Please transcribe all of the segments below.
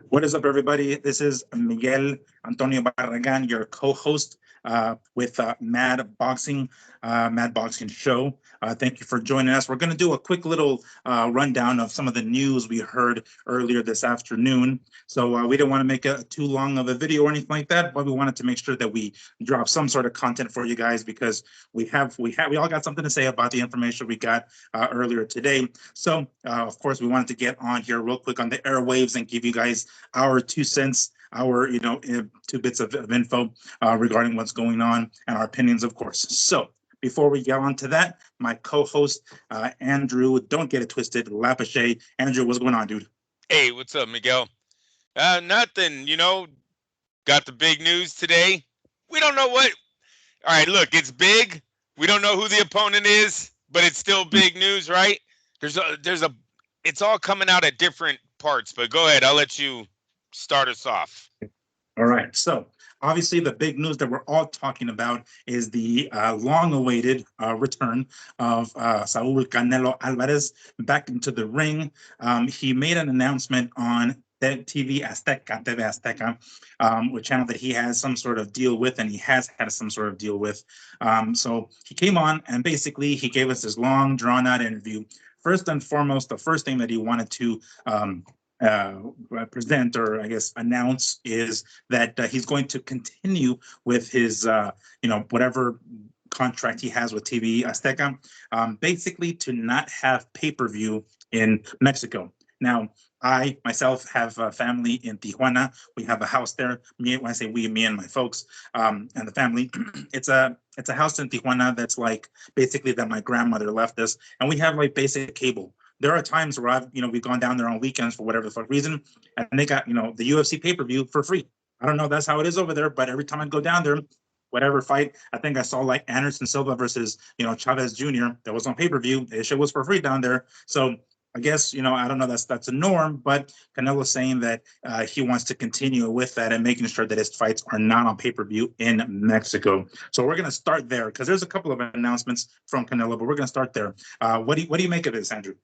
What is up, everybody? This is Miguel Antonio Barragan, your co-host with Mad Boxing Show. Thank you for joining us. We're going to do a quick little rundown of some of the news we heard earlier this afternoon. So we didn't want to make it too long of a video or anything like that, but we wanted to make sure that we drop some sort of content for you guys because we all got something to say about the information we got earlier today. So of course, we wanted to get on here real quick on the airwaves and give you guys our 2 cents, our 2 bits of info regarding what's going on and our opinions, of course. So before we get on to that, my co-host Andrew, don't get it twisted, Lapachet. Andrew, what's going on, dude? Hey, what's up, Miguel? Nothing, got the big news today. We don't know what. All right, look, it's big. We don't know who the opponent is, but it's still big news, right? It's all coming out at different parts, but go ahead. I'll let you start us off. All right. So obviously the big news that we're all talking about is the long-awaited return of Saul Canelo Alvarez back into the ring. He made an announcement on TV Azteca, a channel that he has some sort of deal with, and he has had some sort of deal with. So he came on and basically he gave us this long, drawn-out interview. First and foremost, the first thing that he wanted to present, or I guess announce, is that he's going to continue with his whatever contract he has with TV Azteca, basically to not have pay-per-view in Mexico. Now, I myself have a family in Tijuana. We have a house there. When I say we, me and my folks and the family, it's a house in Tijuana that's like basically that my grandmother left us, and we have like basic cable. There are times where we've gone down there on weekends for whatever the fuck reason, and they got, the UFC pay-per-view for free. I don't know if that's how it is over there, but every time I go down there, whatever fight, I think I saw like Anderson Silva versus, Chavez Jr. that was on pay-per-view. It shit was for free down there. So I guess, I don't know, that's a norm, but Canelo's saying that he wants to continue with that and making sure that his fights are not on pay-per-view in Mexico. So we're going to start there because there's a couple of announcements from Canelo, but we're going to start there. What do you make of this, Andrew?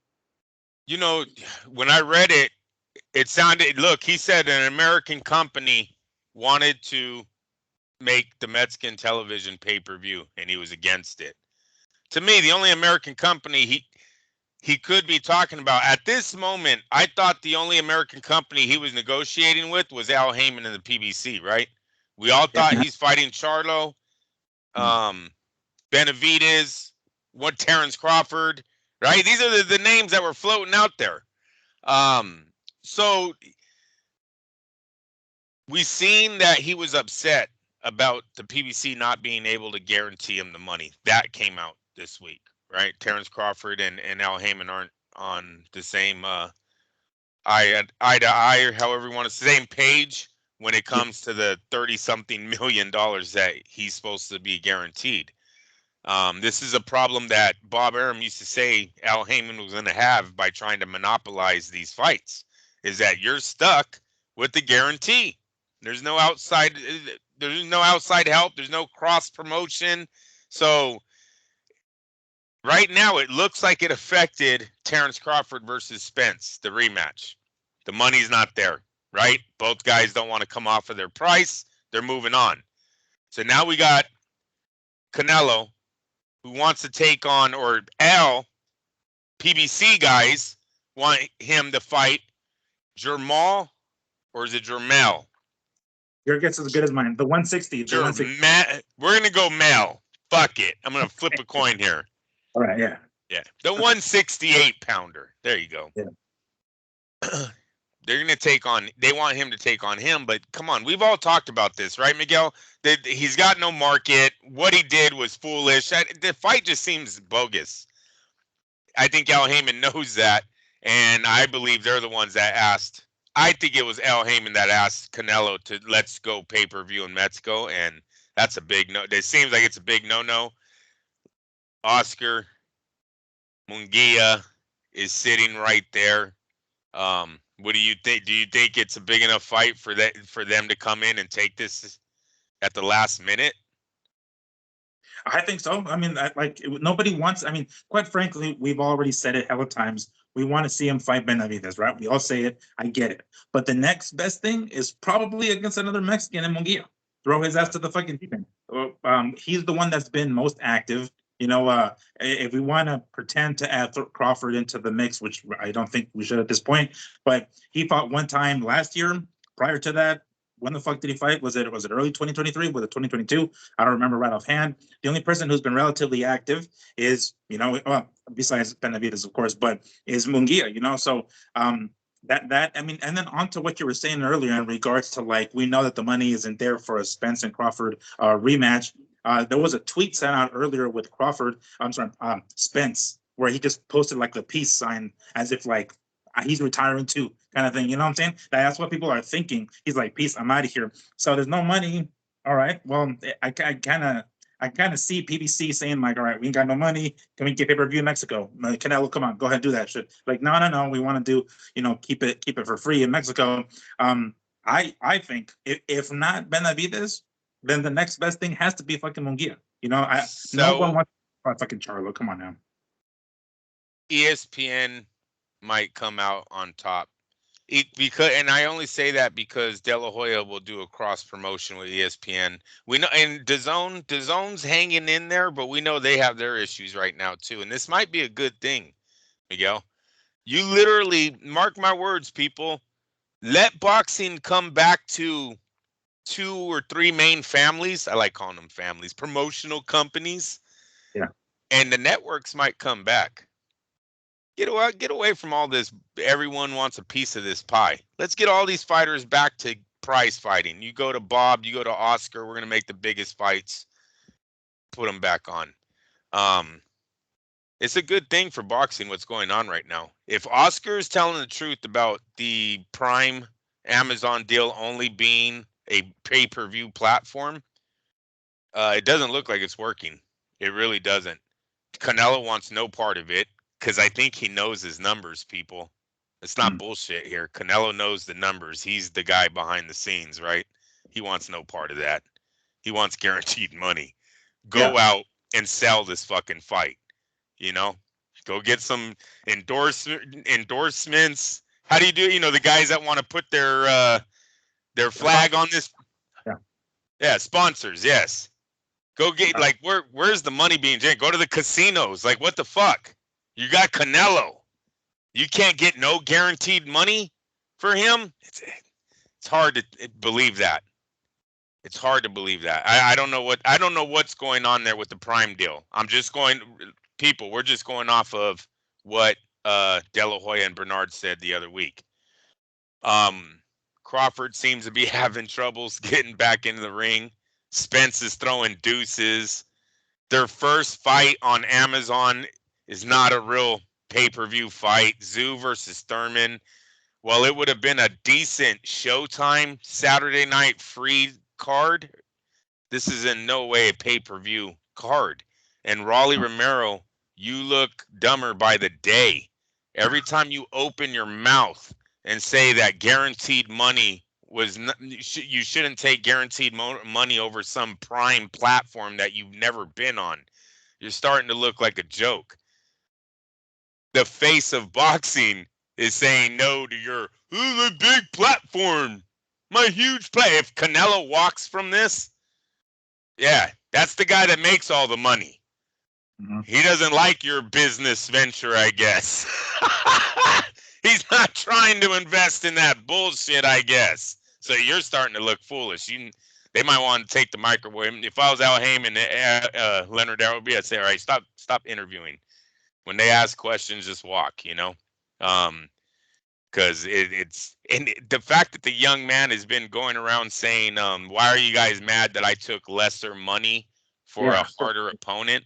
When I read it, it sounded, look, he said an American company wanted to make the Mexican television pay-per-view, and he was against it. To me, the only American company he could be talking about at this moment, I thought the only American company he was negotiating with was Al Heyman and the PBC, right? We all thought he's fighting Charlo, Benavidez, Terrence Crawford, right? These are the names that were floating out there. So we've seen that he was upset about the PBC not being able to guarantee him the money. That came out this week, right? Terrence Crawford and Al Heyman aren't on the same eye to eye, or however you want to say, same page when it comes to the $30-something million that he's supposed to be guaranteed. This is a problem that Bob Arum used to say Al Heyman was going to have by trying to monopolize these fights, is that you're stuck with the guarantee. There's no outside help. There's no cross promotion. So right now it looks like it affected Terrence Crawford versus Spence, the rematch. The money's not there, right? Both guys don't want to come off of their price. They're moving on. So now we got Canelo, who wants to take on, or PBC guys want him to fight Jermall, or is it Jermel? Your guess is as good as mine. The 160. We're going to go Mel. Fuck it. I'm going to flip a coin here. All right, yeah. Yeah. The 168-pounder. There you go. Yeah. They want him to take on him, but come on. We've all talked about this, right, Miguel? He's got no market. What he did was foolish. The fight just seems bogus. I think Al Heyman knows that, and I believe they're the ones that asked. I think it was Al Heyman that asked Canelo to let's go pay-per-view in Mexico, and that's a big no. It seems like it's a big no-no. Oscar Munguia is sitting right there. What do you think? Do you think it's a big enough fight for them to come in and take this at the last minute? I think so. I mean, nobody wants. I mean, quite frankly, we've already said it hella times. We want to see him fight Benavidez, right? We all say it. I get it. But the next best thing is probably against another Mexican in Munguia. Throw his ass to the fucking deep end. He's the one that's been most active. If we want to pretend to add Crawford into the mix, which I don't think we should at this point, but he fought one time last year. Prior to that, when the fuck did he fight? Was it early 2023? Was it 2022? I don't remember right offhand. The only person who's been relatively active is, besides Benavidez, of course, but is Munguia, so and then on to what you were saying earlier in regards to, like, we know that the money isn't there for a Spence and Crawford rematch. There was a tweet sent out earlier with Crawford, Spence, where he just posted like the peace sign as if like he's retiring too, kind of thing. You know what I'm saying? That's what people are thinking. He's like, peace, I'm out of here. So there's no money. All right. Well, I kind of see PBC saying like, all right, we ain't got no money. Can we get pay-per-view in Mexico? Canelo, come on, go ahead and do that shit. Like, no. We want to do, keep it for free in Mexico. I think if not Benavidez, then the next best thing has to be fucking Munguia. No one wants fucking Charlo. Come on now. ESPN might come out on top. And I only say that because De La Hoya will do a cross promotion with ESPN. We know, and DAZN's hanging in there, but we know they have their issues right now too. And this might be a good thing, Miguel. You literally, mark my words, people, let boxing come back to 2 or 3 main families. I like calling them families, promotional companies. Yeah. And the networks might come back. Get away from all this. Everyone wants a piece of this pie. Let's get all these fighters back to prize fighting. You go to Bob, you go to Oscar. We're going to make the biggest fights. Put them back on. It's a good thing for boxing what's going on right now. If Oscar is telling the truth about the Prime Amazon deal only being a pay-per-view platform, it doesn't look like it's working. It really doesn't. Canelo wants no part of it. Because I think he knows his numbers, people. It's not bullshit here. Canelo knows the numbers. He's the guy behind the scenes, right? He wants no part of that. He wants guaranteed money. Go out and sell this fucking fight. Go get some endorsements. How do you do? The guys that want to put their flag on this. Yeah, sponsors. Yes. Go get where's the money being generated? Go to the casinos. Like, what the fuck? You got Canelo. You can't get no guaranteed money for him. It's hard to believe that. It's hard to believe that. I don't know what's going on there with the Prime deal. We're just going off of what De La Hoya and Bernard said the other week. Crawford seems to be having troubles getting back into the ring. Spence is throwing deuces. Their first fight on Amazon is not a real pay-per-view fight. Zoo versus Thurman. Well, it would have been a decent Showtime Saturday night free card. This is in no way a pay-per-view card. And Raleigh Romero, you look dumber by the day. Every time you open your mouth and say that guaranteed money was not, you shouldn't take guaranteed money over some Prime platform that you've never been on. You're starting to look like a joke. The face of boxing is saying no to your the big platform, my huge play. If Canelo walks from this, that's the guy that makes all the money. Mm-hmm. He doesn't like your business venture, I guess. He's not trying to invest in that bullshit, I guess. So you're starting to look foolish. They might want to take the microwave. If I was Al Heyman, Leonard Darrowby, I'd say, all right, stop interviewing. When they ask questions, just walk, because the fact that the young man has been going around saying, why are you guys mad that I took lesser money for a harder opponent?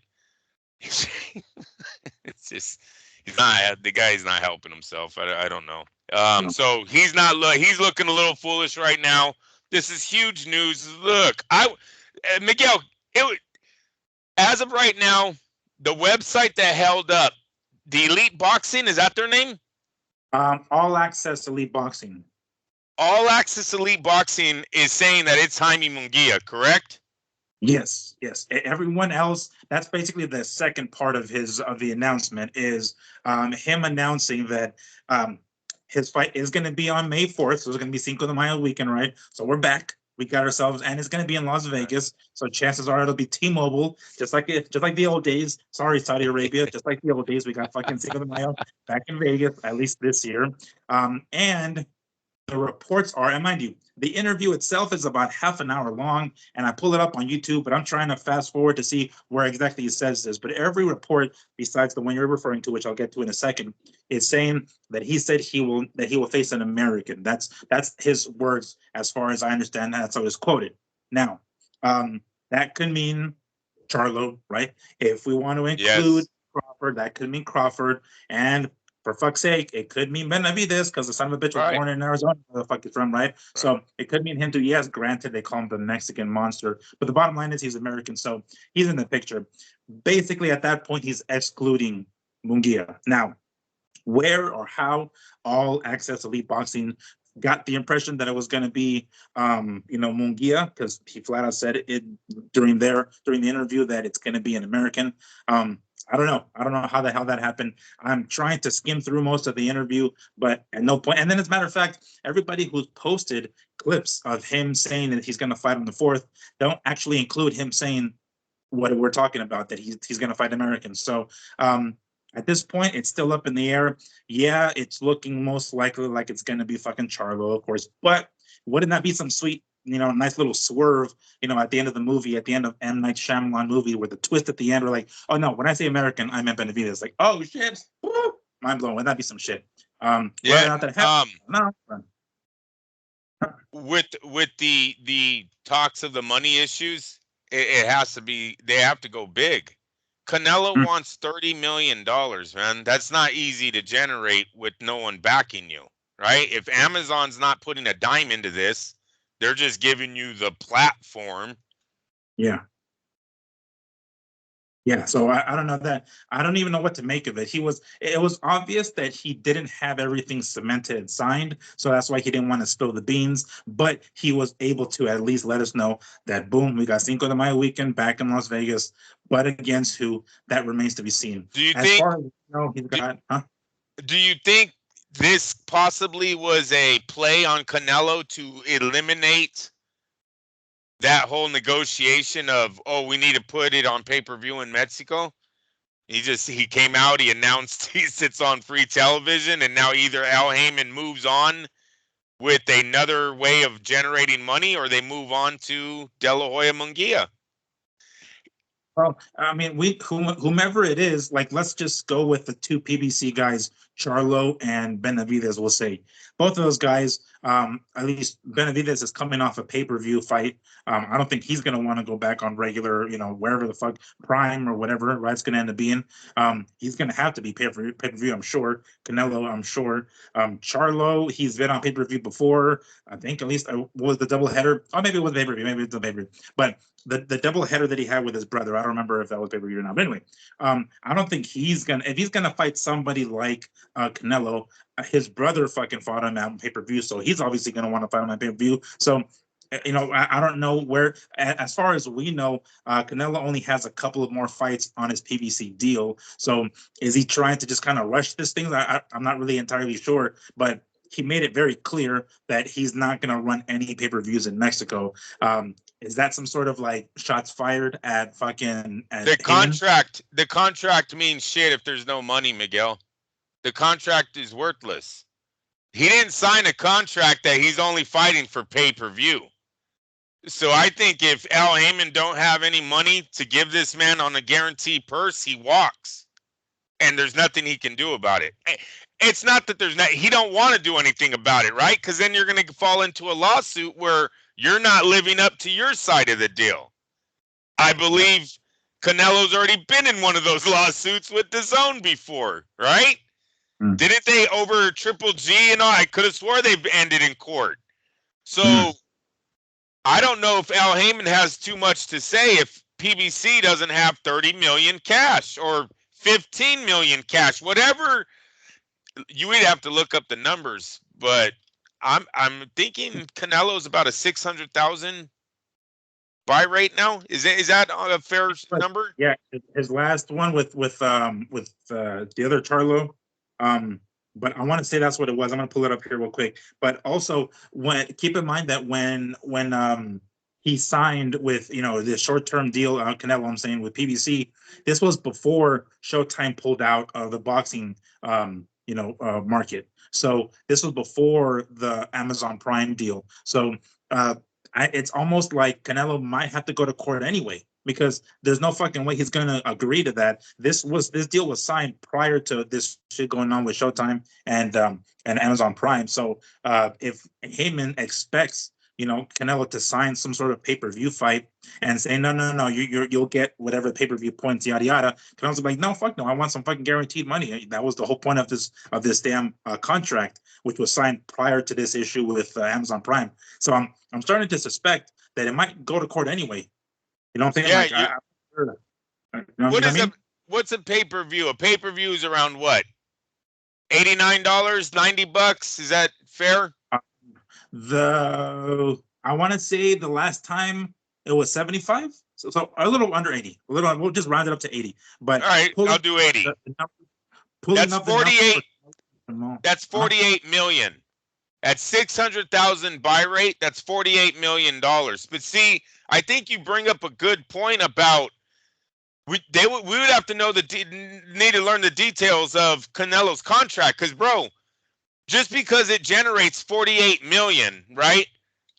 It's just, the guy's not helping himself. I don't know. So he's looking a little foolish right now. This is huge news. Look, Miguel, as of right now, the website that held up the Elite Boxing, is that their name? All Access Elite Boxing. All Access Elite Boxing is saying that it's Jaime Munguia, correct? Yes, yes. Everyone else, that's basically the second part of the announcement is him announcing that um, his fight is going to be on May 4th. So it's going to be Cinco de Mayo weekend, right? So we're back. We got ourselves, and it's going to be in Las Vegas. So chances are it'll be T-Mobile, just like the old days. Sorry, Saudi Arabia, just like the old days. We got fucking Cinco de Mayo back in Vegas, at least this year. And the reports are, and mind you, the interview itself is about half an hour long, and I pull it up on YouTube, but I'm trying to fast forward to see where exactly he says this. But every report, besides the one you're referring to, which I'll get to in a second, is saying that he said he will face an American. That's his words, as far as I understand. That's how it's quoted. Now, that could mean Charlo, right? If we want to include Yes. Crawford, that could mean Crawford, and for fuck's sake, it could mean Benavides because the son of a bitch was Right. born in Arizona, where the fuck is from, right? Right. So it could mean him too. Yes, granted, they call him the Mexican monster, but the bottom line is he's American, so he's in the picture. Basically, at that point, he's excluding Munguia. Now, where or how All Access Elite Boxing got the impression that it was going to be, Munguia, because he flat out said it during the interview that it's going to be an American. I don't know. I don't know how the hell that happened. I'm trying to skim through most of the interview, but at no point. And then, as a matter of fact, everybody who's posted clips of him saying that he's going to fight on the 4th don't actually include him saying what we're talking about, that he's going to fight Americans. So at this point, it's still up in the air. Yeah, it's looking most likely like it's going to be fucking Charlo, of course. But wouldn't that be some sweet, nice little swerve, at the end of the movie, at the end of M. Night Shyamalan movie, with the twist at the end, we're like, oh no, when I say American, I meant Benavides. Like, oh shit, woo, mind blown. Wouldn't that be some shit? Whether Yeah. or not that happens, no. With the talks of the money issues, it has to be, they have to go big. Canelo Mm, wants $30 million, man. That's not easy to generate with no one backing you, right? If Amazon's not putting a dime into this, they're just giving you the platform. yeah. Yeah, so I don't know that. I don't even know what to make of it. It was obvious that he didn't have everything cemented and signed, so that's why he didn't want to spill the beans. But he was able to at least let us know that boom, we got Cinco de Mayo weekend back in Las Vegas, but against who, that remains to be seen. Do you As think far as he's do, got, huh? do you think this possibly was a play on Canelo to eliminate that whole negotiation of, oh, we need to put it on pay-per-view in Mexico? He came out, he announced he sits on free television, and now either Al Heyman moves on with another way of generating money, or they move on to De La Hoya Munguia. Well, I mean, whomever it is, like, let's just go with the two PBC guys, Charlo and Benavides. We'll say both of those guys. At least Benavides is coming off a pay-per-view fight. I don't think he's going to want to go back on regular, wherever the fuck Prime or whatever, right? It's going to end up being. He's going to have to be pay-per-view. I'm sure. Canelo, I'm sure. Charlo, he's been on pay-per-view before. I think at least was the doubleheader. Oh, maybe it was pay-per-view. Maybe it's the pay-per-view. But the double header that he had with his brother. I don't remember if that was pay-per-view or not. But anyway, I don't think if he's gonna fight somebody like Canelo, his brother fucking fought him on pay-per-view, so he's obviously gonna want to fight him on pay-per-view. So I don't know where, as far as we know, Canelo only has a couple of more fights on his PBC deal. So is he trying to just kind of rush this thing? I'm not really entirely sure, but he made it very clear that he's not going to run any pay-per-views in Mexico. Is that some sort of like shots fired at fucking at Heyman? The contract means shit if there's no money, Miguel. The contract is worthless. He didn't sign a contract that he's only fighting for pay-per-view. So I think if Al Heyman don't have any money to give this man on a guarantee purse, he walks. And there's nothing he can do about it. It's not that he don't want to do anything about it, right? Because then you're going to fall into a lawsuit where you're not living up to your side of the deal. I believe Canelo's already been in one of those lawsuits with DAZN before, right? Mm. Didn't they over Triple G and all? I could have swore they've ended in court. So I don't know if Al Heyman has too much to say if PBC doesn't have 30 million cash or 15 million cash, whatever. You would have to look up the numbers, but I'm thinking Canelo's about a 600,000 buy rate now? Is that a fair number? Yeah, his last one with the other Charlo. But I want to say that's what it was. I'm gonna pull it up here real quick. But also, keep in mind that when he signed with the short term deal, Canelo, I'm saying with PBC, this was before Showtime pulled out of the boxing market. So this was before the Amazon Prime deal. So it's almost like Canelo might have to go to court anyway, because there's no fucking way he's gonna agree to that. This deal was signed prior to this shit going on with Showtime and Amazon Prime. So if Heyman expects Canelo to sign some sort of pay-per-view fight and say no, you'll get whatever pay-per-view points, yada yada. Canelo's like, no, fuck no, I want some fucking guaranteed money. That was the whole point of this damn contract, which was signed prior to this issue with Amazon Prime. So I'm starting to suspect that it might go to court anyway. You know what I'm saying? Yeah. What's a pay-per-view? A pay-per-view is around what? $89, $90? Is that fair? I want to say the last time it was 75, so a little under 80. We'll just round it up to 80. But all right, I'll do 80. That's 48. That's 48 million. At 600,000 buy rate, that's $48 million. But see, I think you bring up a good point about we would have to need to learn the details of Canelo's contract, because bro, just because it generates 48 million, right?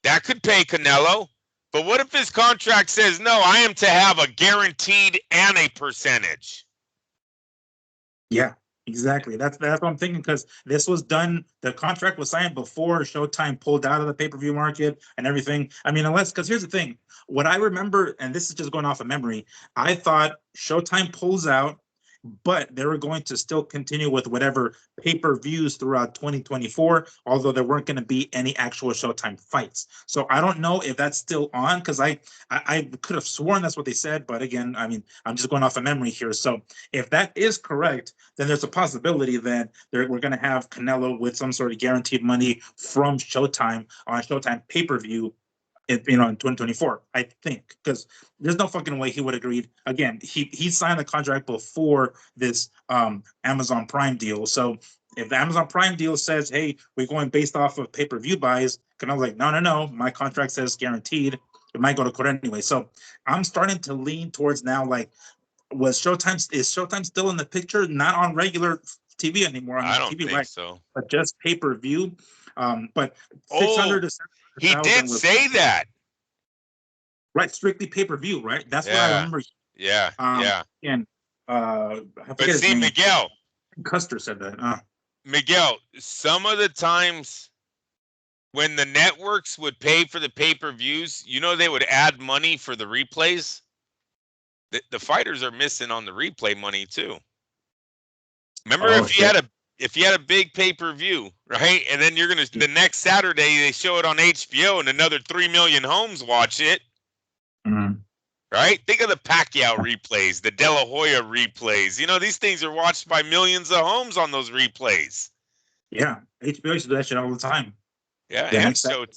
That could pay Canelo. But what if his contract says, no, I am to have a guaranteed and a percentage? Yeah, exactly. That's what I'm thinking, because this was done, the contract was signed before Showtime pulled out of the pay-per-view market and everything. I mean, because here's the thing, what I remember, and this is just going off of memory, I thought Showtime pulls out, but they were going to still continue with whatever pay-per-views throughout 2024, although there weren't going to be any actual Showtime fights. So I don't know if that's still on, because I could have sworn that's what they said, but again, I mean, I'm just going off of memory here. So if that is correct, then there's a possibility that we're going to have Canelo with some sort of guaranteed money from Showtime on Showtime pay-per-view in 2024, I think, because there's no fucking way he would agreed. Again, he signed the contract before this Amazon Prime deal. So if the Amazon Prime deal says, hey, we're going based off of pay-per-view buys, Canelo's like, no, my contract says guaranteed. It might go to court anyway. So I'm starting to lean towards now, like, is Showtime still in the picture? Not on regular TV anymore. I don't TV, think so. But just pay-per-view. But 600 to 700,000. He did say that. Right, strictly pay-per-view, right? That's what I remember. Yeah, yeah. And but see, Miguel Custer said that. Miguel, some of the times when the networks would pay for the pay-per-views, they would add money for the replays. The fighters are missing on the replay money too. Remember, if you had a big pay-per-view, right? And then the next Saturday they show it on HBO and another 3 million homes watch it. Mm-hmm. Right? Think of the Pacquiao replays, the De La Hoya replays. These things are watched by millions of homes on those replays. Yeah, HBO used to do that shit all the time. Yeah, and showed.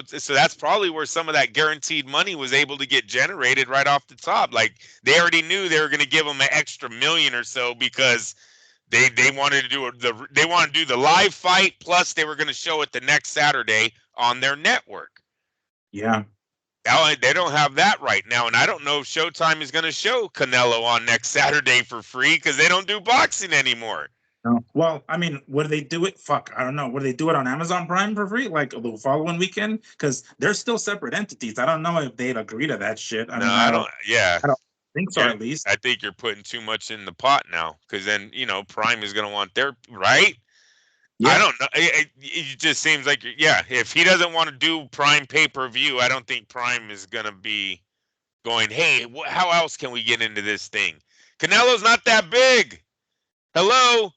So that's probably where some of that guaranteed money was able to get generated right off the top. Like they already knew they were going to give them an extra million or so because they wanted to do the live fight, plus they were going to show it the next Saturday on their network. Yeah. Now, they don't have that right now, and I don't know if Showtime is going to show Canelo on next Saturday for free because they don't do boxing anymore. No. Well, I mean, would they do it? Fuck, I don't know. Would they do it on Amazon Prime for free, like the following weekend? Because they're still separate entities. I don't know if they'd agree to that shit. I don't. Yeah, I don't think so. At least I think you're putting too much in the pot now, because then Prime is going to want their right. Yeah. I don't know. It just seems like, if he doesn't want to do Prime pay-per-view, I don't think Prime is going to be going, hey, how else can we get into this thing? Canelo's not that big. Hello?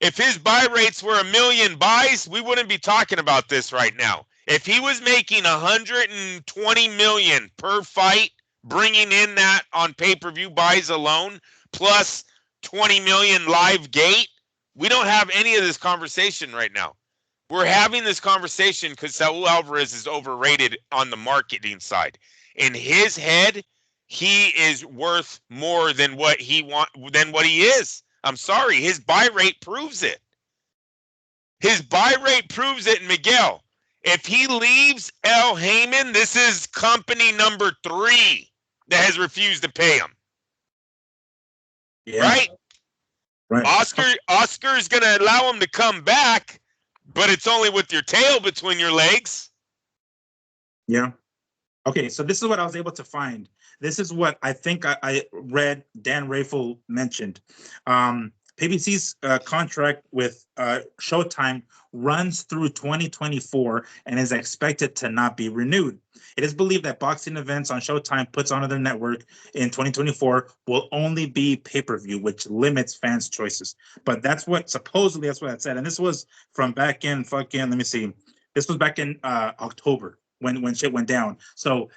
If his buy rates were 1 million buys, we wouldn't be talking about this right now. If he was making 120 million per fight, bringing in that on pay-per-view buys alone, plus 20 million live gate, we don't have any of this conversation right now. We're having this conversation because Saul Alvarez is overrated on the marketing side. In his head, he is worth more than what he is. I'm sorry, his buy rate proves it. His buy rate proves it, Miguel. If he leaves Al Heyman, this is company number 3 that has refused to pay him. Yeah. Right? Oscar's going to allow him to come back, but it's only with your tail between your legs. Yeah. Okay, so this is what I was able to find. This is what I think I read Dan Raffel mentioned. PBC's contract with Showtime runs through 2024 and is expected to not be renewed. It is believed that boxing events on Showtime puts on their network in 2024 will only be pay-per-view, which limits fans' choices. But that's what it said. And this was from back in let me see. This was back in October when shit went down. So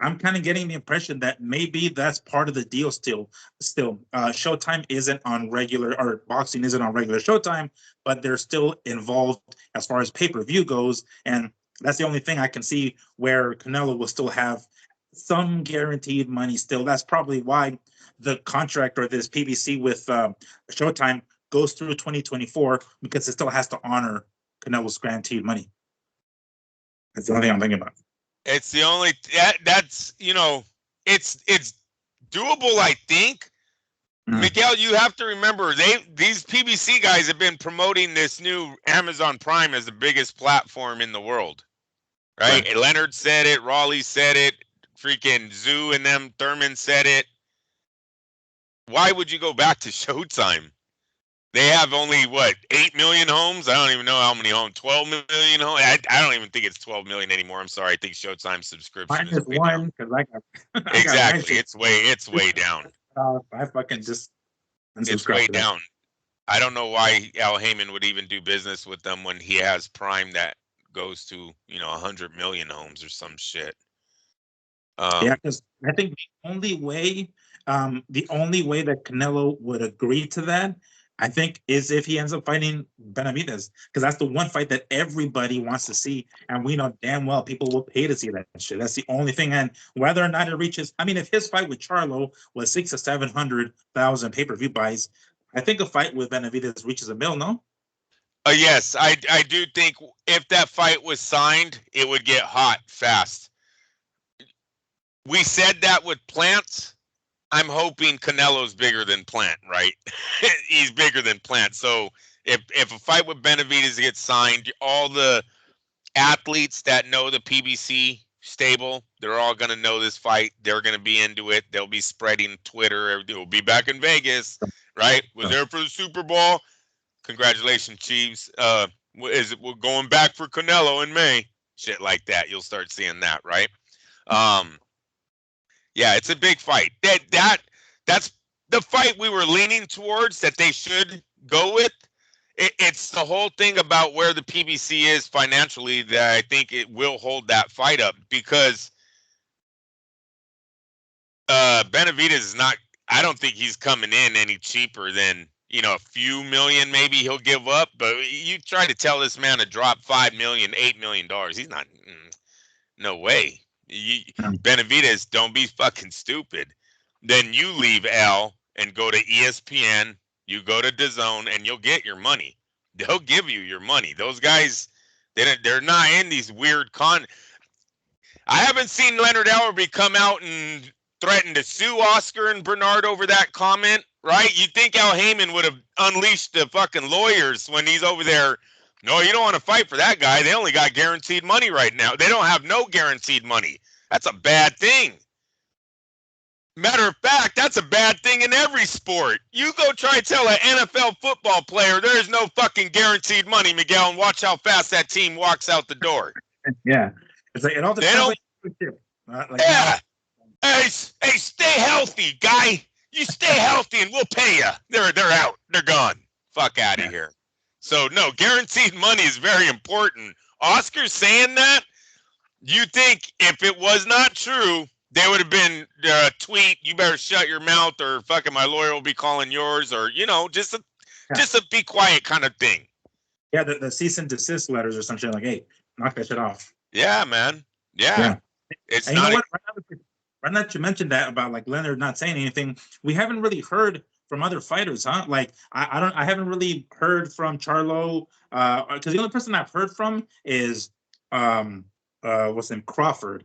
I'm kind of getting the impression that maybe that's part of the deal still. Showtime isn't on regular, or boxing isn't on regular Showtime, but they're still involved as far as pay-per-view goes. And that's the only thing I can see where Canelo will still have some guaranteed money still. That's probably why the contract or this PBC with Showtime goes through 2024, because it still has to honor Canelo's guaranteed money. That's the only thing I'm thinking about. It's the only that's it's doable, I think. Miguel, you have to remember these PBC guys have been promoting this new Amazon Prime as the biggest platform in the world, right? And Leonard said it, Raleigh said it, freaking Zoo and them, Thurman said it. Why would you go back to Showtime? They have only, 8 million homes? I don't even know how many homes. 12 million homes? I don't even think it's 12 million anymore. I'm sorry. I think Showtime subscription is way down. Exactly. It's way down. I fucking just it's way down. I don't know why Al Heyman would even do business with them when he has Prime that goes to 100 million homes or some shit. Yeah, because I think the only way that Canelo would agree to that, I think, is if he ends up fighting Benavidez, because that's the one fight that everybody wants to see, and we know damn well people will pay to see that shit. That's the only thing, and whether or not it reaches, I mean, if his fight with Charlo was 600,000 or 700,000 pay-per-view buys, I think a fight with Benavidez reaches a mil, no? Yes, I do think if that fight was signed, it would get hot fast. We said that with Plant. I'm hoping Canelo's bigger than Plant, right? He's bigger than Plant. So if a fight with Benavidez gets signed, all the athletes that know the PBC stable, they're all going to know this fight. They're going to be into it. They'll be spreading Twitter. They'll be back in Vegas, right? Was there for the Super Bowl. Congratulations, Chiefs. We're going back for Canelo in May. Shit like that. You'll start seeing that, right? Yeah, it's a big fight. That's the fight we were leaning towards that they should go with. It's the whole thing about where the PBC is financially that I think it will hold that fight up, because Benavidez is not. I don't think he's coming in any cheaper than a few million. Maybe he'll give up, but you try to tell this man to drop $5 million, $8 million. He's not. No way. Benavidez, don't be fucking stupid. Then you leave Al and go to ESPN, you go to DAZN, and you'll get your money. They'll give you your money. Those guys, they're not in these weird I haven't seen Leonard Ellerbe come out and threaten to sue Oscar and Bernard over that comment, right? You think Al Heyman would have unleashed the fucking lawyers when he's over there? No, you don't want to fight for that guy. They only got guaranteed money right now. They don't have no guaranteed money. That's a bad thing. Matter of fact, that's a bad thing in every sport. You go try to tell an NFL football player there is no fucking guaranteed money, Miguel, and watch how fast that team walks out the door. Yeah. It's like it all depends. Yeah. Hey, stay healthy, guy. You stay healthy and we'll pay you. They're out. They're gone. Fuck out of here. So, no, guaranteed money is very important. Oscar's saying that. You think if it was not true, there would have been a tweet, you better shut your mouth, or fucking my lawyer will be calling yours, or, just a be quiet kind of thing. Yeah, the cease and desist letters or some shit, like, hey, knock that shit off. Yeah, man. Yeah. It's And you know not. what? Right now that you mentioned that about like Leonard not saying anything, we haven't really heard from other fighters, huh? Like I haven't really heard from Charlo, because the only person I've heard from is um what's his name, Crawford,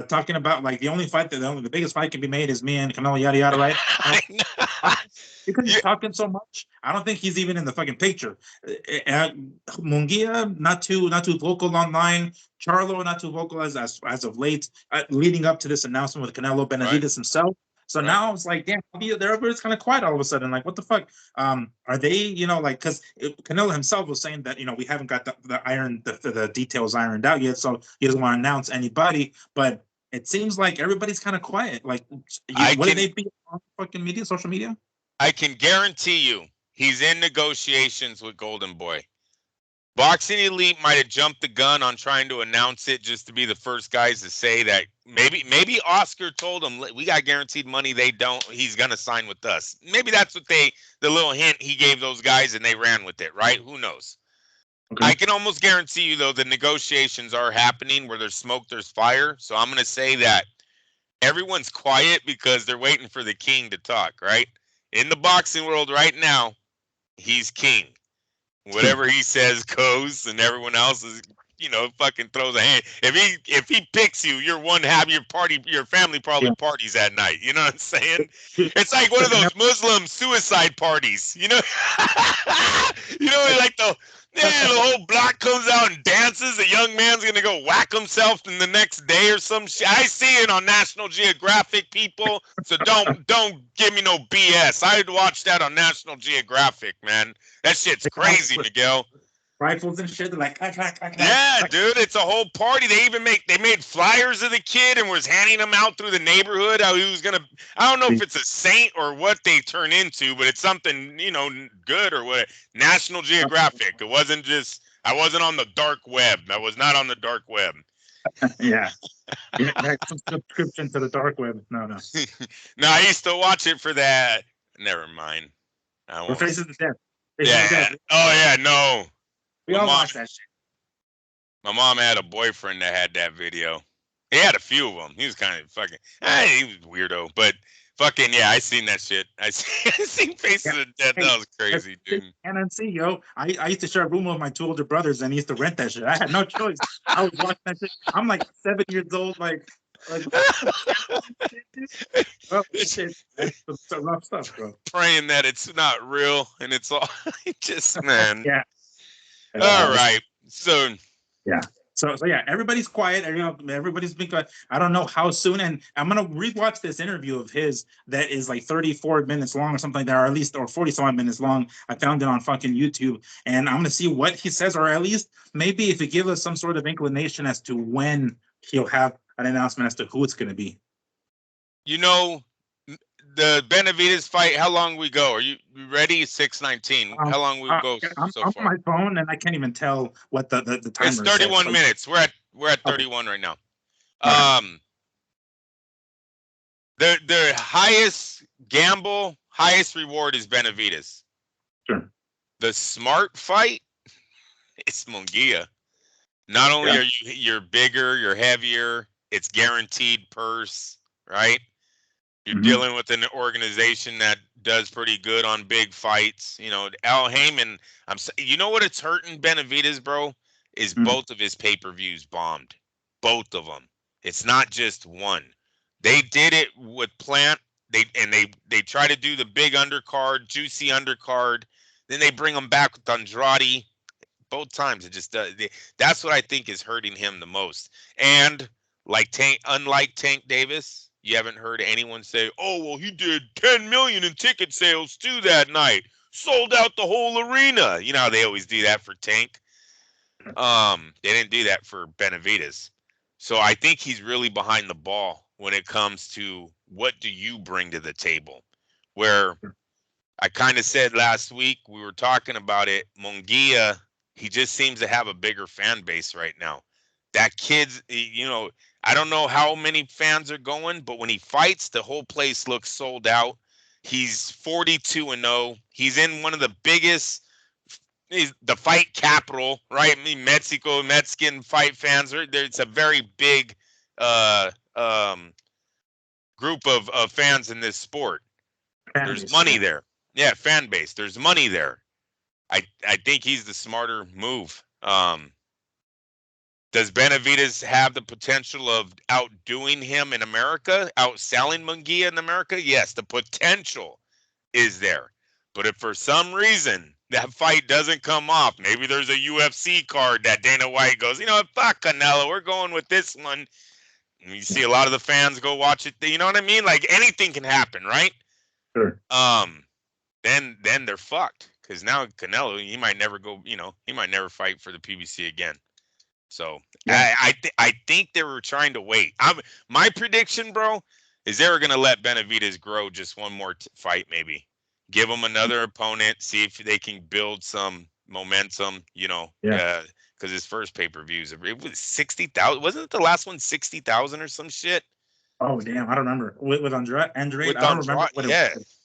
talking about like the only fight that the biggest fight can be made is me and Canelo, yada yada, right? I know. Because he's Yeah, talking so much, I don't think he's even in the fucking picture. Uh, Munguia, not too vocal online. Charlo, not too vocal as of late, leading up to this announcement with Canelo right, Benavidez himself. So right. now it's like, damn, everybody's kind of quiet all of a sudden. Like, what the fuck? Are they, like, because Canelo himself was saying that, we haven't got the details ironed out yet, so he doesn't want to announce anybody. But it seems like everybody's kind of quiet. Like, I what did can they be on fucking media, social media? I can guarantee you he's in negotiations with Golden Boy. Boxing Elite might have jumped the gun on trying to announce it just to be the first guys to say that maybe Oscar told him we got guaranteed money, they don't, he's gonna sign with us. Maybe that's what the little hint he gave those guys and they ran with it, right? Who knows? Okay. I can almost guarantee you though the negotiations are happening where there's smoke, there's fire. So I'm gonna say that everyone's quiet because they're waiting for the king to talk, right? In the boxing world right now, he's king. Whatever he says goes, and everyone else is, fucking throws a hand. If he picks you, you're one happy. Your family probably Yeah. parties that night. You know what I'm saying? It's like one So of those Muslim suicide parties. Like the whole block comes out and dances. The young man's gonna go whack himself in the next day or some shit. I see it on National Geographic, people. So don't give me no BS. I watched that on National Geographic, man. That shit's crazy, Miguel. rifles and shit. They're like, clack, clack, clack, clack. Yeah, dude, it's a whole party. They made flyers of the kid and was handing them out through the neighborhood. How he was gonna, I don't know if it's a saint or what they turn into, but it's something, good or what. National Geographic. It wasn't just, I wasn't on the dark web. I was not on the dark web. Yeah. Yeah, some subscription to the dark web. No, no. No, I used to watch it for that. Never mind. I Or won't. Faces of Death. Faces of Yeah. Death. Oh yeah. No. We My all mom. watch that shit. My mom had a boyfriend that had that video. He had a few of them. He was kind of fucking. He was weirdo, but fucking yeah, I seen that shit. I seen Faces Yeah. of Death. Hey, That was crazy, dude. and see, yo, I used to share a room with my two older brothers, and he used to rent that shit. I had no choice. I was watching that shit. I'm like 7 years old, like oh shit, that's some rough stuff, bro. Praying that it's not real and it's all just man. Yeah. All right, so Yeah. So yeah, everybody's quiet. Everybody's been quiet. I don't know how soon, and I'm gonna rewatch this interview of his that is like 34 minutes long or something like that, or at least 40-some minutes long. I found it on fucking YouTube, and I'm gonna see what he says, or at least maybe if it gives us some sort of inclination as to when he'll have an announcement as to who it's gonna be. The Benavidez fight. How long we go? Are you ready? 6:19. How long we go I'm so on far? my phone, and I can't even tell what the timer It's says. 31 minutes. We're at 31 right now. The highest gamble, highest reward is Benavidez. Sure. The smart fight is Munguia. Not only are you're bigger, you're heavier, it's guaranteed purse, right? You're dealing with an organization that does pretty good on big fights. Al Heyman, you know what it's hurting Benavidez, bro? Is both of his pay-per-views bombed. Both of them. It's not just one. They did it with Plant. They try to do the big undercard, juicy undercard. Then they bring them back with Andrade. Both times it just does. That's what I think is hurting him the most. And unlike Tank Davis, you haven't heard anyone say, "Oh, well, he did 10 million in ticket sales too that night, sold out the whole arena." You know how they always do that for Tank. They didn't do that for Benavidez. So I think he's really behind the ball when it comes to what do you bring to the table. Where I kind of said last week, we were talking about it, Munguia, he just seems to have a bigger fan base right now. That kid's, I don't know how many fans are going, but when he fights, the whole place looks sold out. He's 42-0. He's in one of the biggest, the fight capital, right? I mean, Mexican fight fans. It's a very big group of fans in this sport. There's base, money yeah. there. Yeah, fan base. There's money there. I think he's the smarter move. Does Benavidez have the potential of outdoing him in America, outselling Munguia in America? Yes, the potential is there. But if for some reason that fight doesn't come off, maybe there's a UFC card that Dana White goes, you know what, fuck Canelo, we're going with this one. And you see a lot of the fans go watch it. You know what I mean? Like anything can happen, right? Sure. Then they're fucked because now Canelo, he might never go. You know, he might never fight for the PBC again. So Yeah. I think they were trying to wait. My prediction, bro, is they were gonna let Benavidez grow just one more fight, maybe give him another opponent, see if they can build some momentum. You know, Yeah. because his first pay-per-views, it was 60,000. Wasn't it the last one 60,000 or some shit? Oh damn, I don't remember with Andre. I With don't remember Andrade, what it yeah, was.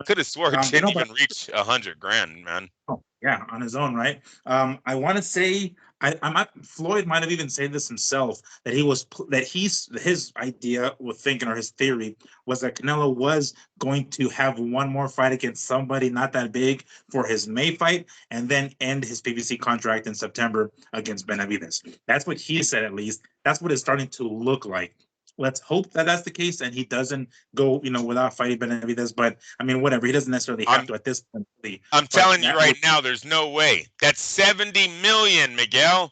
could have swore it You didn't know, but even reach 100 grand, man. oh, yeah, on his own, right? I want to say I might Floyd might have even said this himself that his idea with thinking or his theory was that Canelo was going to have one more fight against somebody not that big for his May fight and then end his PBC contract in September against Benavidez. That's what he said, at least. That's what it's starting to look like. Let's hope that that's the case and he doesn't go, without fighting Benavidez. But I mean, whatever. He doesn't necessarily have I'm to at this point. Really. I'm But telling you that right would. now, there's no way. That's 70 million, Miguel.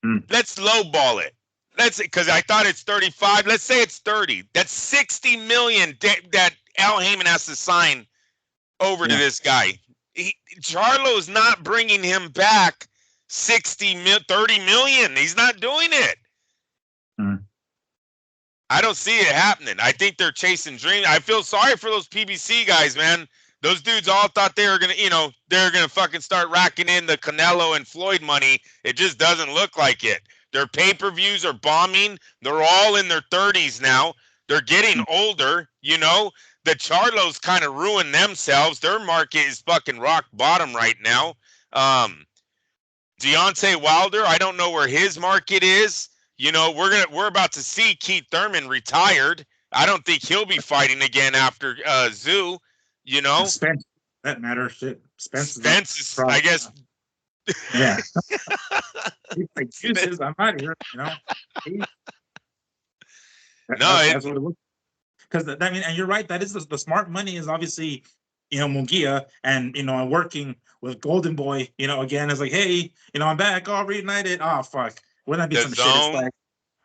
Mm, Let's lowball it. Let's because I thought it's 35. Let's say it's 30. That's 60 million that Al Heyman has to sign over to yeah. this guy. Charlo's not bringing him back 30 million. He's not doing it. Mm. I don't see it happening. I think they're chasing dreams. I feel sorry for those PBC guys, man. Those dudes all thought they were gonna, they're gonna fucking start racking in the Canelo and Floyd money. It just doesn't look like it. Their pay-per-views are bombing. They're all in their 30s now. They're getting older, The Charlos kind of ruined themselves. Their market is fucking rock bottom right now. Deontay Wilder, I don't know where his market is. We're about to see Keith Thurman retired. I don't think he'll be fighting again after Zoo. Spence, that matter. Shit. Spence is not Spence is, I probably. guess. Yeah. He's like, juices, I'm out of here. No, That's what it looks. Because I mean, and you're right. That is the smart money is obviously, Munguia and and working with Golden Boy. Again, it's like, hey, I'm back. Oh, reunited. Oh, fuck. Wouldn't that be the some shit? It's zone, like,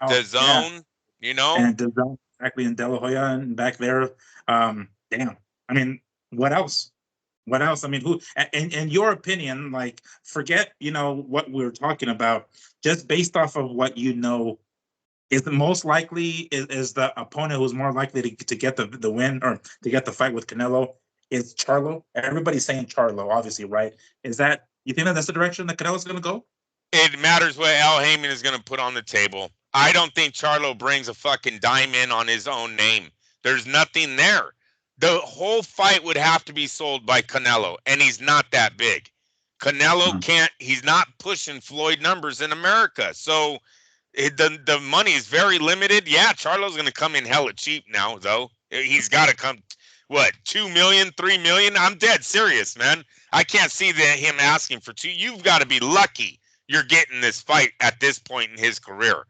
oh the yeah, zone. and the zone exactly in De La Hoya and back there. Damn. I mean, what else? What else? I mean, who? In your opinion, like, forget what we were talking about. Just based off of what is the most likely is the opponent who's more likely to get the win or to get the fight with Canelo is Charlo. Everybody's saying Charlo, obviously, right? Is that you think that's the direction that Canelo's going to go? It matters what Al Heyman is going to put on the table. I don't think Charlo brings a fucking dime in on his own name. There's nothing there. The whole fight would have to be sold by Canelo, and he's not that big. Canelo can't. He's not pushing Floyd numbers in America, so the money is very limited. Yeah, Charlo's going to come in hella cheap now, though. He's got to come. What, 2 million, 3 million? I'm dead serious, man. I can't see him asking for two. You've got to be lucky you're getting this fight at this point in his career.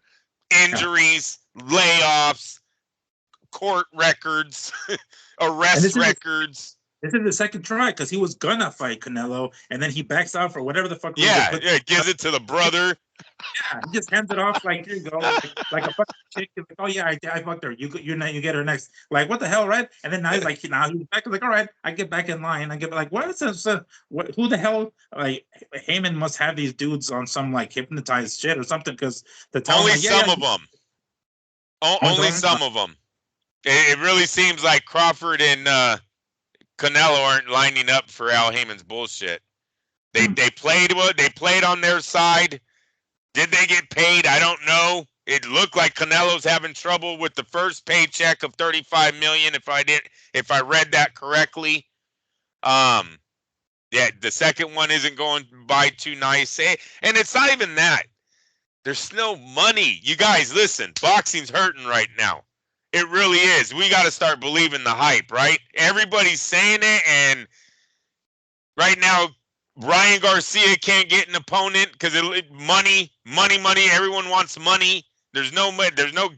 Yeah. Injuries, layoffs, court records, And arrest records. this is the second try because he was gonna fight Canelo and then he backs out for whatever the fuck reason. Yeah, gives it to the brother. Yeah, he just hands it off like, here you go, like a fucking chick. Like, oh yeah, I fucked her. You get her next. Like, what the hell, right? And then now he's like, now he's back. Like, all right, I get back in line. I get like, what is this? What? Who the hell? Like, Heyman must have these dudes on some like hypnotized shit or something because the tell only like, some of them. Only some of them. It really seems like Crawford and Canelo aren't lining up for Al Heyman's bullshit. They played on their side. Did they get paid? I don't know. It looked like Canelo's having trouble with the first paycheck of 35 million. If I read that correctly. Yeah, the second one isn't going by too nice. And it's not even that. There's no money. You guys, listen, boxing's hurting right now. It really is. We got to start believing the hype, right? Everybody's saying it, and right now, Ryan Garcia can't get an opponent because money. Everyone wants money. There's no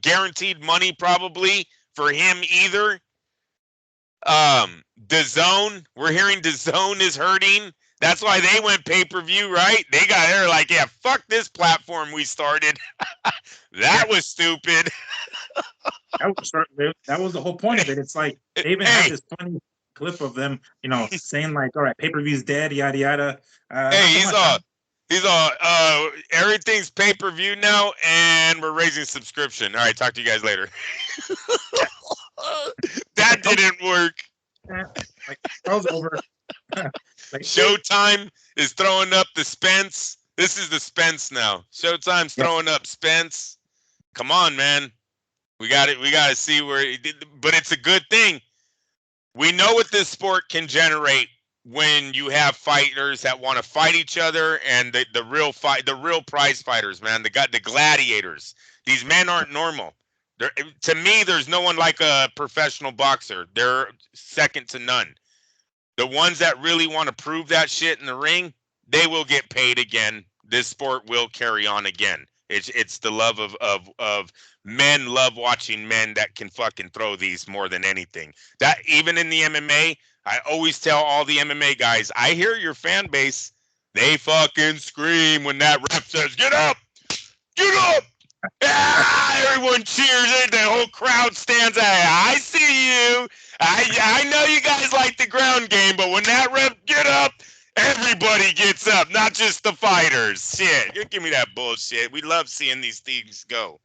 guaranteed money probably for him either. DAZN, we're hearing DAZN is hurting. That's why they went pay-per-view, right? They're like, yeah, fuck this platform we started. That was stupid. That was the whole point of it. It's like they even had this funny clip of them, saying like, all right, pay-per-view's dead, yada yada. He's all everything's pay-per-view now, and we're raising subscription. All right, talk to you guys later. That didn't work. Like, that was over. Like, Showtime is throwing up the Spence. This is the Spence now. Showtime's throwing up Spence. Come on, man. We got it. We got to see where it did, but it's a good thing. We know what this sport can generate when you have fighters that want to fight each other, and the real prize fighters, man. The gladiators. These men aren't normal. To me, there's no one like a professional boxer. They're second to none. The ones that really want to prove that shit in the ring, they will get paid again. This sport will carry on again. It's the love of men love watching men that can fucking throw these more than anything. That even in the MMA, I always tell all the MMA guys, I hear your fan base. They fucking scream when that ref says, "Get up! Get up!" Everyone cheers. The whole crowd stands out. I see you. I know you guys like the ground game, but when that ref get up, everybody gets up, not just the fighters. Shit, you give me that bullshit. We love seeing these things go.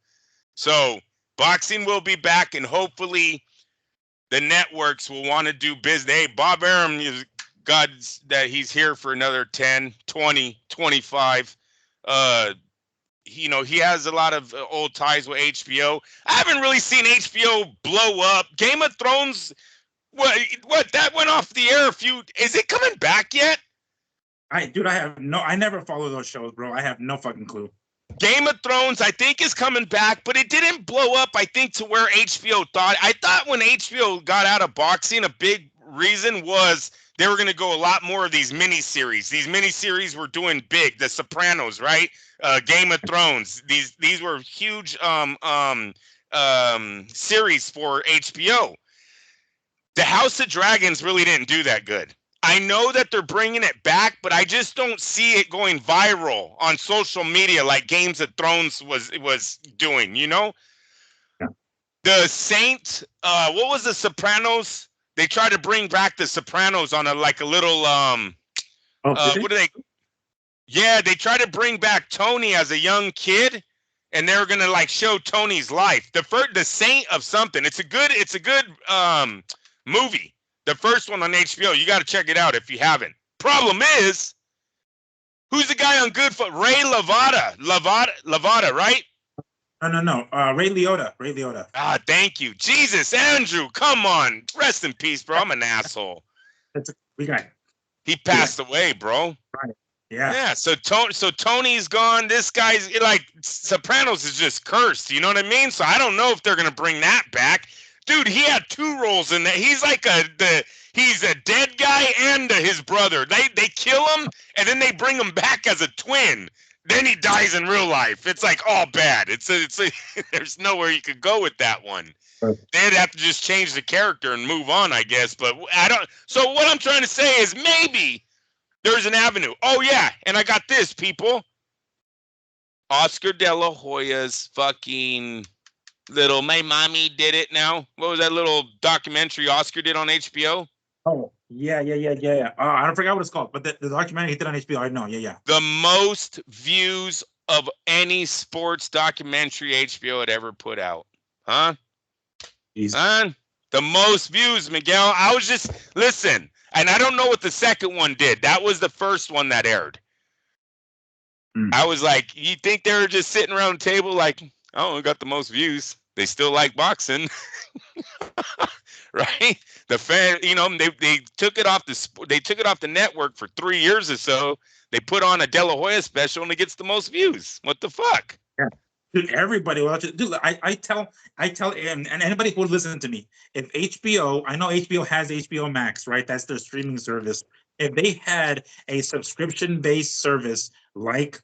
So boxing will be back, and hopefully the networks will want to do business. Hey, Bob Arum, God, that he's here for another 10, 20, 25. He has a lot of old ties with HBO. I haven't really seen HBO blow up. Game of Thrones, what that went off the air is it coming back yet? I never follow those shows, bro. I have no fucking clue. Game of Thrones, I think, is coming back, but it didn't blow up, I think, to where HBO thought. I thought when HBO got out of boxing, a big reason was they were going to go a lot more of these miniseries. These miniseries were doing big. The Sopranos, right? Game of Thrones. These were huge series for HBO. The House of Dragons really didn't do that good. I know that they're bringing it back, but I just don't see it going viral on social media like Games of Thrones was doing, Yeah. The Saint, what was the Sopranos? They tried to bring back the Sopranos on a little what do they? Yeah, they tried to bring back Tony as a young kid, and they were gonna show Tony's life. The Saint of something. It's a good movie. The first one on HBO. You got to check it out if you haven't. Problem is, who's the guy on Goodfoot? Ray Liotta, right? No. Ray Liotta. Ah, thank you. Jesus, Andrew, come on. Rest in peace, bro. I'm an asshole. He passed away, bro. Right. Yeah. Yeah. So Tony's gone. This guy's Sopranos is just cursed. You know what I mean? So I don't know if they're gonna bring that back. Dude, he had 2 roles in that. He's he's a dead guy and his brother. They kill him and then they bring him back as a twin. Then he dies in real life. It's all bad. There's nowhere you could go with that one. Right. They'd have to just change the character and move on, I guess. But I don't. So what I'm trying to say is maybe there's an avenue. Oh yeah, and I got this, people. Oscar De La Hoya's fucking little "My Mommy Did It Now." What was that little documentary Oscar did on HBO? Oh, yeah. I don't forget what it's called, but the documentary he did on HBO, I know. Yeah. The most views of any sports documentary HBO had ever put out. Huh? Huh? The most views, Miguel. I was just, listen, and I don't know what the second one did. That was the first one that aired. I was like, you think they were just sitting around the table like, oh, we got the most views. They still like boxing. Right? The fan, they took it off the network for 3 years or so. They put on a De La Hoya special and it gets the most views. What the fuck? Dude, everybody watches. Dude, I tell, and anybody who would listen to me, if HBO, I know HBO has HBO Max, right? That's their streaming service. If they had a subscription-based service like,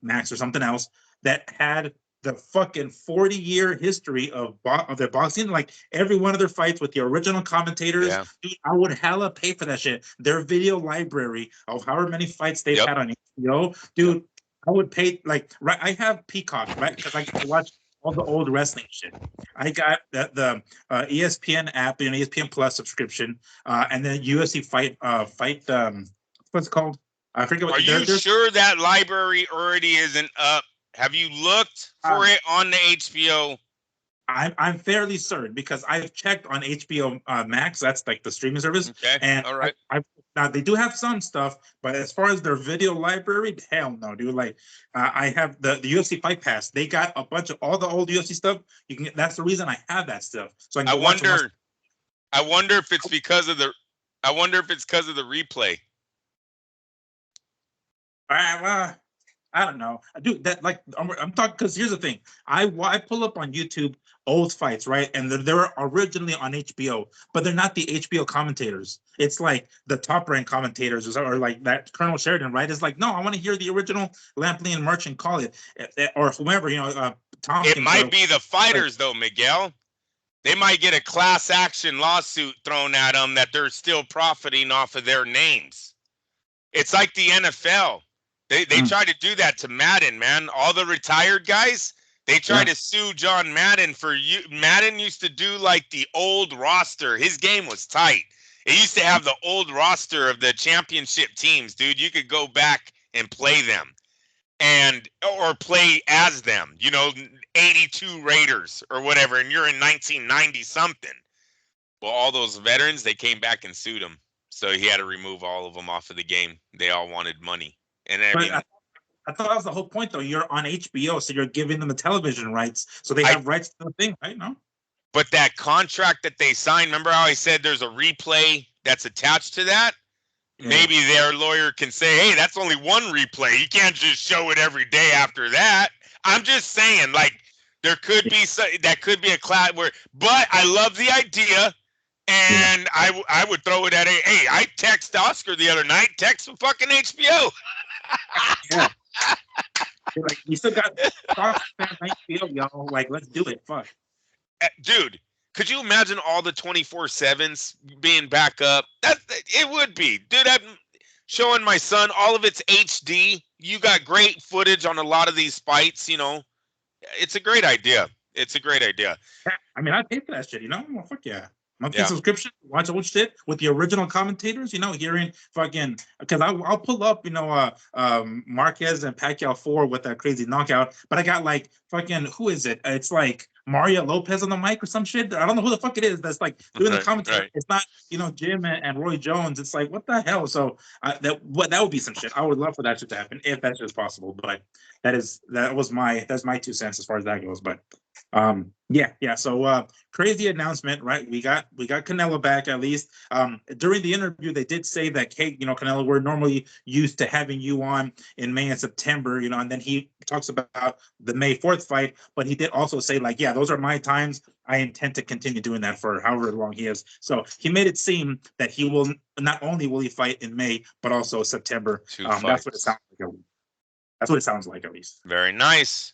Max or something else that had the fucking 40-year history of their boxing, like every one of their fights with the original commentators, Yeah. dude, I would hella pay for that shit. Their video library of however many fights they've Yep. had on HBO, dude. I would pay like right. I have Peacock, right? Because I get to watch all the old wrestling shit. I got the ESPN app, ESPN Plus subscription, and then UFC fight. What's it called? I forget Are what. you There's sure that library already isn't up? Have you looked for it on the HBO? I'm fairly certain because I've checked on HBO Max. That's like the streaming service, Okay. and All right. now they do have some stuff, but as far as their video library, hell no, dude. Like I have the UFC Fight Pass. They got a bunch of all the old UFC stuff. You can. That's the reason I have that stuff, so I can I go watch them. wonder. I wonder if it's because of the. I wonder if it's because of the replay. I don't know, dude. That like I'm talking because here's the thing. I pull up on YouTube old fights, right? And they're originally on HBO, but they're not the HBO commentators. It's like the top rank commentators or like that Colonel Sheridan, right? It's like, no, I want to hear the original Lampley and Merchant call it, or whomever, It Tompkins. might be the fighters, though, Miguel. They might get a class action lawsuit thrown at them that they're still profiting off of their names. It's like the NFL. They try to do that to Madden, man. All the retired guys, they try to sue John Madden for you. Madden used to do like the old roster. His game was tight. It used to have the old roster of the championship teams, dude. You could go back and play them or play as them, 82 Raiders or whatever, and you're in 1990 something. Well, all those veterans, they came back and sued him. So he had to remove all of them off of the game. They all wanted money. And I mean, I thought that was the whole point, though. You're on HBO, so you're giving them the television rights, so they have rights to the thing, right? No. But that contract that they signed, remember how I said there's a replay that's attached to that? Yeah. Maybe their lawyer can say, hey, that's only one replay. You can't just show it every day after that. I'm just saying, like, there could be that could be a class where, but I love the idea. And I would throw it at hey, I text Oscar the other night, text from fucking HBO. Yeah. Like, we still got HBO, y'all. Like, let's do it. Fuck. Dude, could you imagine all the 24/7s being back up? It would be. Dude, I'm showing my son all of it's HD. You got great footage on a lot of these fights, It's a great idea. It's a great idea. Yeah, I mean, I'd pay for that shit, Well, fuck yeah. Monthly subscription, watch old shit with the original commentators, hearing fucking, because I'll pull up, Marquez and Pacquiao 4 with that crazy knockout, but I got like fucking, who is it? It's like Mario Lopez on the mic or some shit. I don't know who the fuck it is that's like doing the commentary. Right. It's not, Jim and Roy Jones. It's like, what the hell? So that would be some shit. I would love for that shit to happen if that's just possible. But that's my 2 cents as far as that goes. But yeah. So crazy announcement, right? We got Canelo back at least. During the interview, they did say that, hey, Canelo, we're normally used to having you on in May and September, and then he talks about the May 4th fight, but he did also say, like, yeah, those are my times. I intend to continue doing that for however long he is. So he made it seem that he will not only will he fight in May, but also September. That's what it sounds like. That's what it sounds like, at least. Very nice.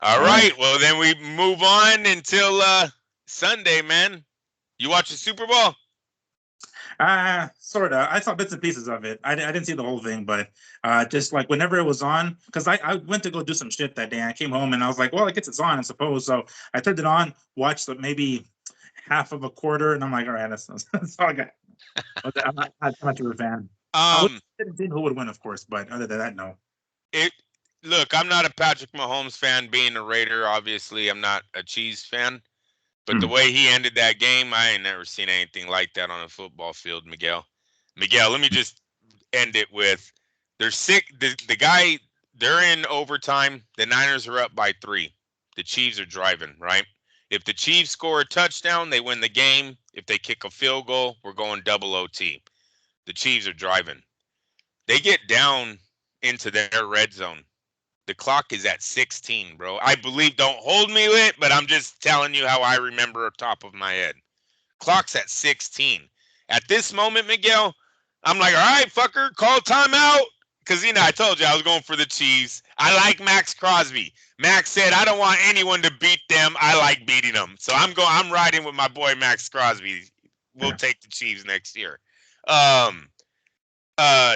All right. Well, then we move on until Sunday, man. You watch the Super Bowl? Sort of. I saw bits and pieces of it. I didn't see the whole thing, but just like whenever it was on, because I went to go do some shit that day. I came home and I was like, well, I guess it's on, I suppose. So I turned it on, watched maybe half of a quarter, and I'm like, all right, that's all I got. I'm not much of a fan. I didn't see who would win, of course, but other than that, no. Look, I'm not a Patrick Mahomes fan. Being a Raider, obviously, I'm not a Chiefs fan. But the way he ended that game, I ain't never seen anything like that on a football field, Miguel. Miguel, let me just end it with, they're sick. The guy, they're in overtime. The Niners are up by 3. The Chiefs are driving, right? If the Chiefs score a touchdown, they win the game. If they kick a field goal, we're going double OT. The Chiefs are driving. They get down into their red zone. The clock is at 16, bro. I believe, don't hold me with it, but I'm just telling you how I remember top of my head. Clock's at 16. At this moment, Miguel, I'm like, all right, fucker, call timeout. Because, I told you I was going for the Chiefs. I like Max Crosby. Max said, I don't want anyone to beat them. I like beating them. So I'm riding with my boy Max Crosby. We'll take the Chiefs next year.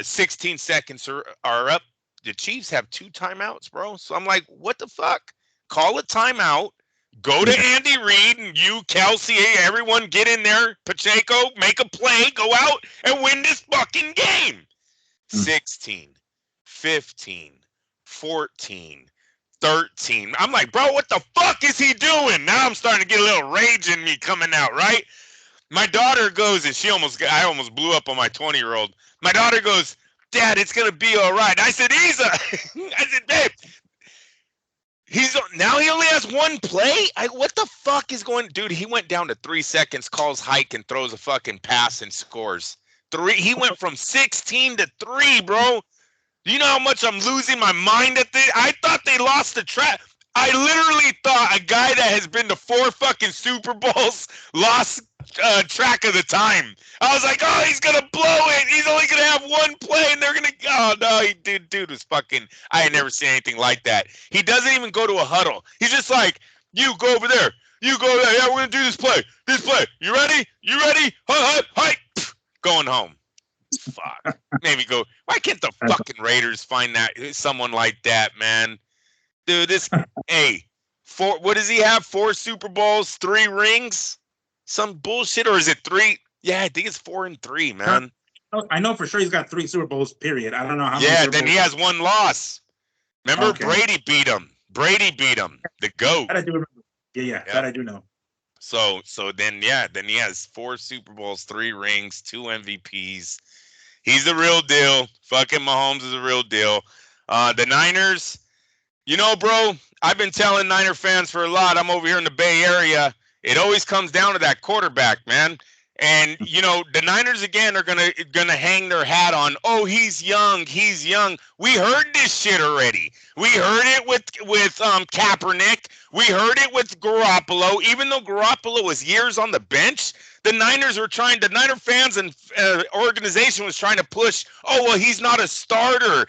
16 seconds are up. The Chiefs have 2 timeouts, bro. So I'm like, what the fuck? Call a timeout. Go to Andy Reid and you, Kelsey, everyone get in there. Pacheco, make a play, go out and win this fucking game. 16, 15, 14, 13. I'm like, bro, what the fuck is he doing? Now I'm starting to get a little rage in me coming out, right? My daughter goes, and I almost blew up on my 20-year-old. My daughter goes, Dad, it's going to be all right. I said, I said, babe, now he only has 1 play? What the fuck is going, dude, he went down to 3 seconds, calls hike, and throws a fucking pass and scores. He went from 16 to 3, bro. Do you know how much I'm losing my mind at this? I thought they lost the track. I literally thought a guy that has been to 4 fucking Super Bowls lost track of the time. I was like, oh, he's gonna blow it. He's only gonna have 1 play, and they're gonna. Oh no, dude was fucking. I had never seen anything like that. He doesn't even go to a huddle. He's just like, you go over there. You go there. Yeah, we're gonna do this play. This play. You ready? You ready? Hi. Going home. Fuck. Maybe go. Why can't the fucking Raiders find someone like that, man? Dude, what does he have? 4 Super Bowls, 3 rings? Some bullshit, or is it 3? Yeah, I think it's 4 and 3, man. I know for sure he's got 3 Super Bowls, period. I don't know how many. Yeah, then he has 1 loss. Remember, okay. Brady beat him. The GOAT. That I do remember. Yeah, that I do know. So then he has 4 Super Bowls, 3 rings, 2 MVPs. He's the real deal. Fucking Mahomes is a real deal. The Niners, bro, I've been telling Niner fans for a lot. I'm over here in the Bay Area. It always comes down to that quarterback, man. And, the Niners, again, are gonna hang their hat on, oh, he's young. We heard this shit already. We heard it with Kaepernick. We heard it with Garoppolo. Even though Garoppolo was years on the bench, the Niner fans and organization was trying to push, oh, well, he's not a starter.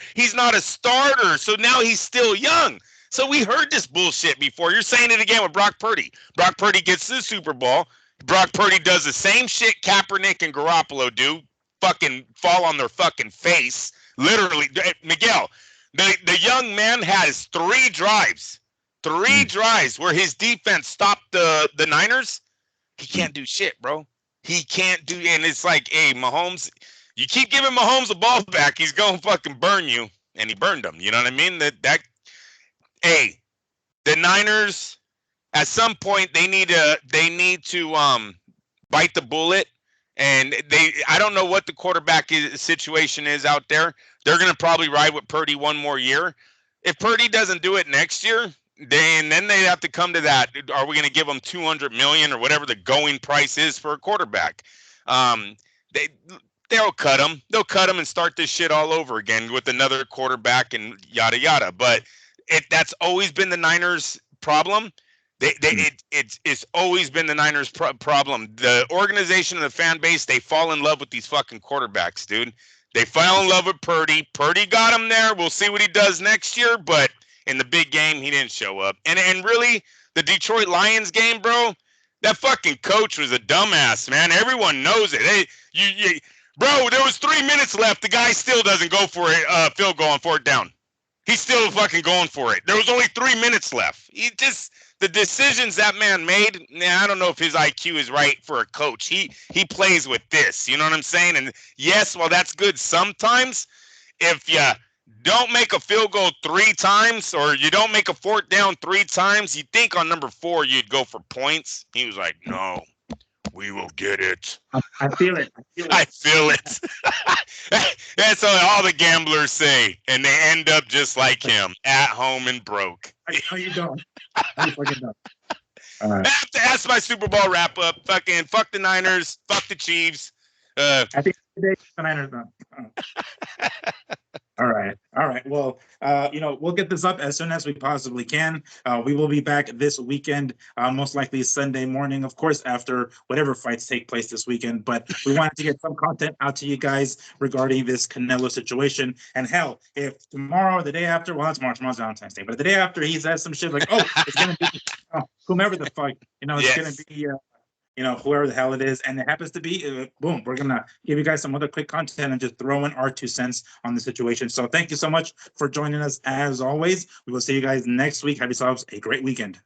So now he's still young. So we heard this bullshit before. You're saying it again with Brock Purdy. Brock Purdy gets the Super Bowl. Brock Purdy does the same shit Kaepernick and Garoppolo do. Fucking fall on their fucking face. Literally. Miguel, the young man has 3 drives. 3 drives where his defense stopped the Niners. He can't do shit, bro. He can't do, and it's like, hey, Mahomes, you keep giving Mahomes the ball back, he's going to fucking burn you. And he burned him. You know what I mean? Hey, the Niners, at some point they need to bite the bullet, and I don't know what the quarterback situation is out there. They're going to probably ride with Purdy 1 more year. If Purdy doesn't do it next year, then they have to come to that. Are we going to give him $200 million or whatever the going price is for a quarterback? They'll cut him. They'll cut him and start this shit all over again with another quarterback and yada yada. But that's always been the Niners' problem. It's always been the Niners' problem. The organization and the fan base, they fall in love with these fucking quarterbacks, dude. They fell in love with Purdy. Purdy got him there. We'll see what he does next year. But in the big game, he didn't show up. And really, the Detroit Lions game, bro, that fucking coach was a dumbass, man. Everyone knows it. Hey, bro, there was 3 minutes left. The guy still doesn't go for it. Field goal on 4th down. He's still fucking going for it. There was only 3 minutes left. The decisions that man made, I don't know if his IQ is right for a coach. He plays with this, you know what I'm saying? And yes, well, that's good sometimes. If you don't make a field goal 3 times or you don't make a 4th down 3 times, you think on number 4 you'd go for points. He was like, no, we will get it. I feel it. I feel it. That's what all the gamblers say. And they end up just like him, at home and broke. How you doing? How you fucking doing? All right. That's my Super Bowl wrap up. Fucking fuck the Niners. Fuck the Chiefs. I think today the Niners done. All right. All right. Well, we'll get this up as soon as we possibly can. We will be back this weekend, most likely Sunday morning, of course, after whatever fights take place this weekend. But we wanted to get some content out to you guys regarding this Canelo situation. And hell, if tomorrow or the day after, well, not tomorrow's Valentine's Day, but the day after he says some shit like, oh, it's going to be whomever the fuck, it's going to Yes. be whoever the hell it is, and it happens to be, boom, we're gonna give you guys some other quick content and just throw in our 2 cents on the situation. So thank you so much for joining us as always. We will see you guys next week. Have yourselves a great weekend.